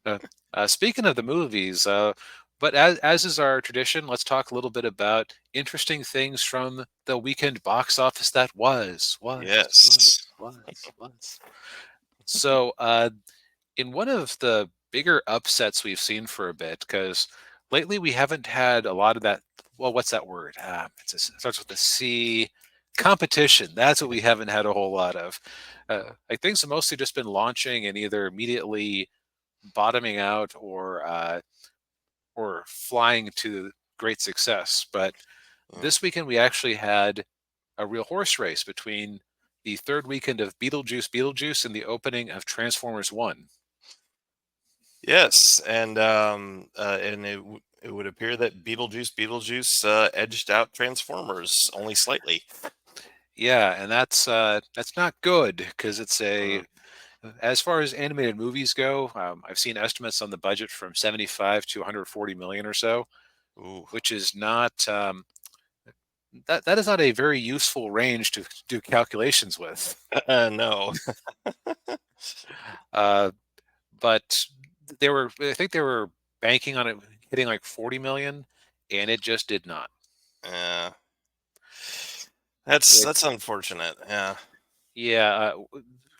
Uh, Speaking of the movies, but as is our tradition, let's talk a little bit about interesting things from the weekend box office that Yes. was. So, in one of the bigger upsets we've seen for a bit, because lately we haven't had a lot of that. Well, what's that word? It starts with a C. Competition. That's what we haven't had a whole lot of. Like things have mostly just been launching and either immediately bottoming out or flying to great success. But Mm. this weekend we actually had a real horse race between the third weekend of Beetlejuice and the opening of Transformers One. Yes, and it would appear that Beetlejuice edged out Transformers only slightly. Yeah, and that's not good because it's Mm. a as far as animated movies go, I've seen estimates on the budget from 75 to 140 million or so, Ooh. which is not that is not a very useful range to do calculations with. No. Uh, but I think they were banking on it hitting like 40 million, and it just did not. Yeah. It, That's unfortunate. Yeah. yeah,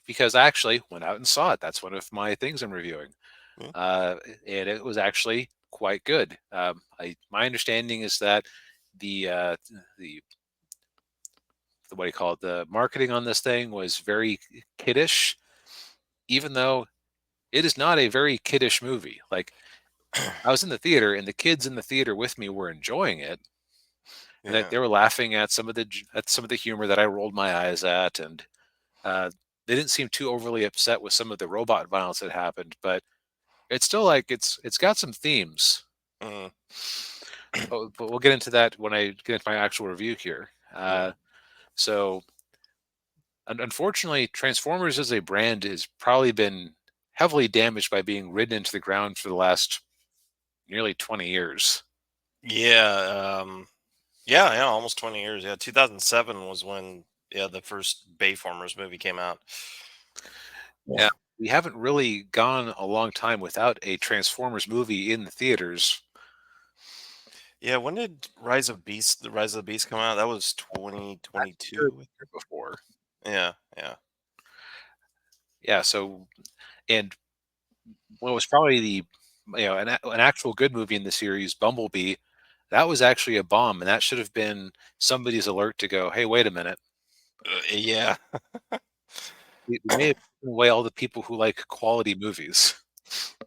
because I actually went out and saw it. That's one of my things I'm reviewing, Mm. uh, and it was actually quite good. My understanding is that the uh, the the what do you call it? The marketing on this thing was very kiddish, even though it is not a very kiddish movie. Like I was in the theater, and the kids in the theater with me were enjoying it, and Yeah. they were laughing at some of the humor that I rolled my eyes at, and uh, they didn't seem too overly upset with some of the robot violence that happened. But it's still like it's got some themes. Mm. But we'll get into that when I get into my actual review here. Yeah. So unfortunately, Transformers as a brand has probably been heavily damaged by being ridden into the ground for the last nearly 20 years. Yeah. Yeah. Almost 20 years. Yeah. 2007 was when the first Bayformers movie came out. Yeah, we haven't really gone a long time without a Transformers movie in the theaters. Yeah, when did The Rise of the Beast come out? That was Last year, 2022. the year before. Yeah, yeah. Yeah, so and what was probably an actual good movie in the series, Bumblebee, that was actually a bomb, and that should have been somebody's alert to go, hey, wait a minute, Yeah. we may have taken away all the people who like quality movies.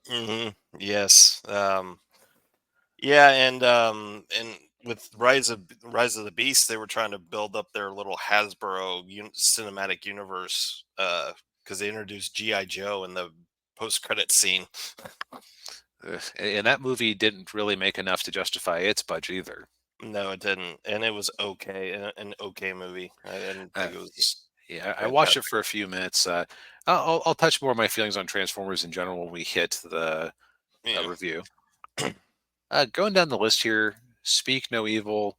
Hmm. Yes. Yeah, and with Rise of the Beast, they were trying to build up their little cinematic universe because they introduced GI Joe in the post credit scene. And that movie didn't really make enough to justify its budget either. No, it didn't, and it was okay, an okay movie. I didn't Uh, think it was yeah, I watched it fantastic. for a few minutes. I'll touch more of my feelings on Transformers in general when we hit the Yeah. review. Going down the list here, Speak No Evil.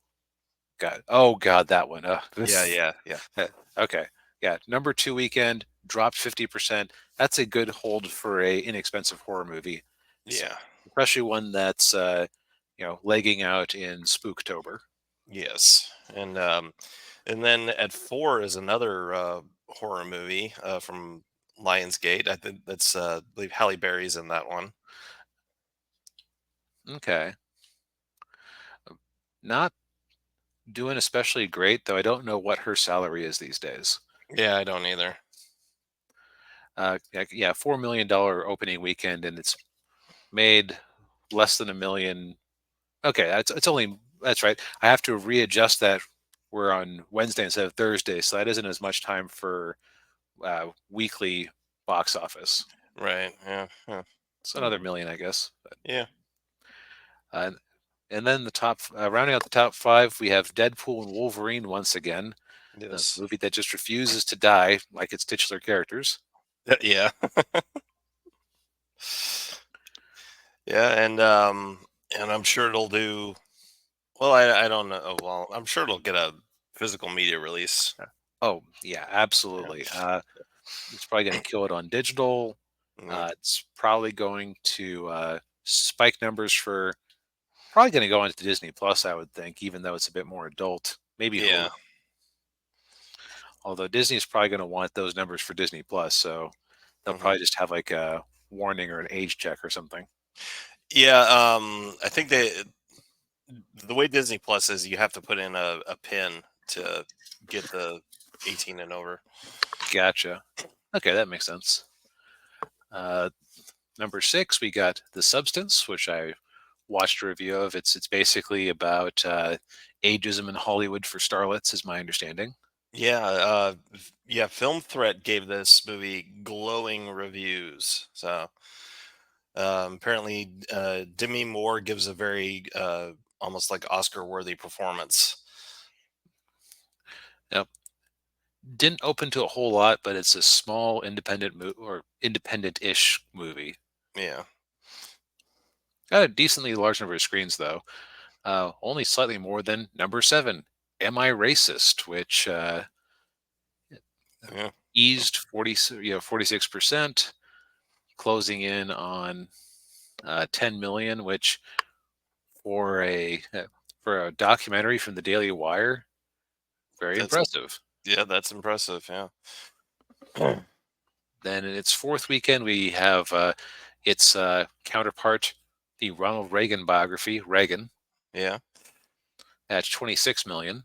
God, oh God, that one. Yeah, yeah, yeah, Okay, yeah. Number two weekend dropped 50%. That's a good hold for a inexpensive horror movie, s- yeah. especially one that's legging out in Spooktober. Yes, and then at 4 is another horror movie from Lionsgate. I think that's I believe Halle Berry's in that one. Okay, not doing especially great though. I don't know what her salary is these days. Yeah, I don't either. Yeah, $4 million opening weekend, and it's made less than a million. Okay, it's only that's right. I have to readjust that. We're on Wednesday instead of Thursday, so that isn't as much time for weekly box office. Right. Yeah. Yeah. It's another million, I guess. Yeah. Uh, and then rounding out the top five, we have Deadpool and Wolverine once again, the Yes. movie that just refuses to die like its titular characters. Yeah. Yeah. And I'm sure it'll do well. I don't know. Well, I'm sure it'll get a physical media release. Oh yeah, Yeah. absolutely. It's probably going to kill it on digital. Mm, It's probably going to spike numbers for probably going to go into Disney Plus, I would think, even though it's a bit more adult. Maybe Hulu. yeah. Although Disney's probably going to want those numbers for Disney Plus, so they'll Hmm. probably just have like a warning or an age check or something. Yeah. I think the way Disney Plus is, you have to put in a pin to get the 18 and over. Gotcha. Okay, that makes sense. Uh, Number six, we got The Substance, which I watched a review of. It's basically about ageism in Hollywood for starlets, is my understanding. Yeah, yeah. Film Threat gave this movie glowing reviews. So apparently, Demi Moore gives a very almost like Oscar-worthy performance. Yep. Didn't open to a whole lot, but it's a small independent or independent-ish movie. Yeah, Got a decently large number of screens though. Only slightly more than number seven, Am I Racist, which yeah. eased 46%, closing in on 10 million, which for a documentary from the Daily Wire, very That's impressive. yeah, that's impressive. Yeah, Then in its fourth weekend, we have its counterpart, the Ronald Reagan biography, Reagan, yeah. at 26 million,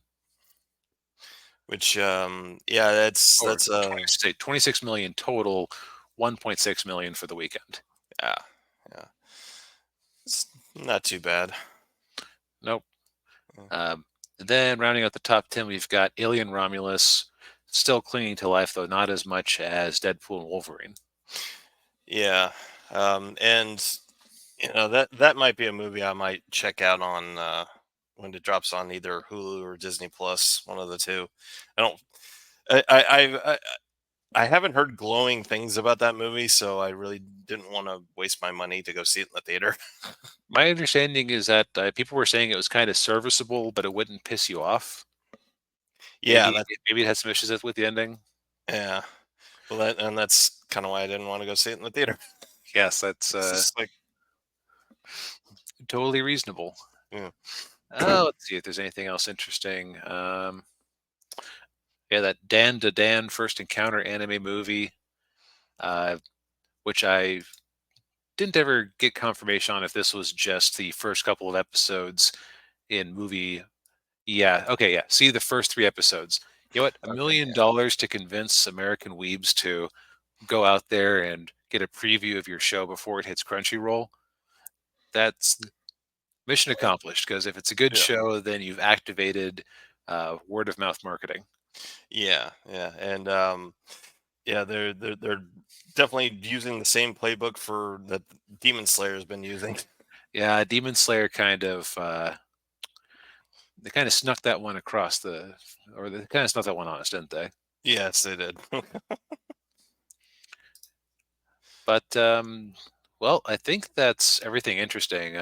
Which yeah, or that's 26 million total, 1.6 million for the weekend. yeah, yeah. It's not too bad. Nope. Um, then rounding out the top 10, we've got Alien Romulus, still clinging to life, though not as much as Deadpool and Wolverine. Yeah, and that might be a movie I might check out on when it drops on either Hulu or Disney Plus, one of the two. I don't. I haven't heard glowing things about that movie, so I really didn't want to waste my money to go see it in the theater. My understanding is that people were saying it was kind of serviceable, but it wouldn't piss you off. Yeah, Maybe that maybe it had some issues with the ending. yeah. Well, that's kind of why I didn't want to go see it in the theater. Yes, that's It's just like, totally reasonable. yeah, Let's see if there's anything else interesting. Yeah, that Dan to Dan First Encounter anime movie, uh, which I didn't ever get confirmation on if this was just the first couple of episodes in movie. Yeah, okay, yeah. See the first three episodes. You know what? A okay, million dollars to convince American weebs to go out there and get a preview of your show before it hits Crunchyroll. That's mission accomplished. Because if it's a good yeah, show, then you've activated word of mouth marketing. yeah, and yeah, they're definitely using the same playbook for that Demon Slayer has been using. Yeah, Demon Slayer they kind of snuck that one across or they kind of snuck that one on us, didn't they? Yes, they did. But well, I think that's everything interesting.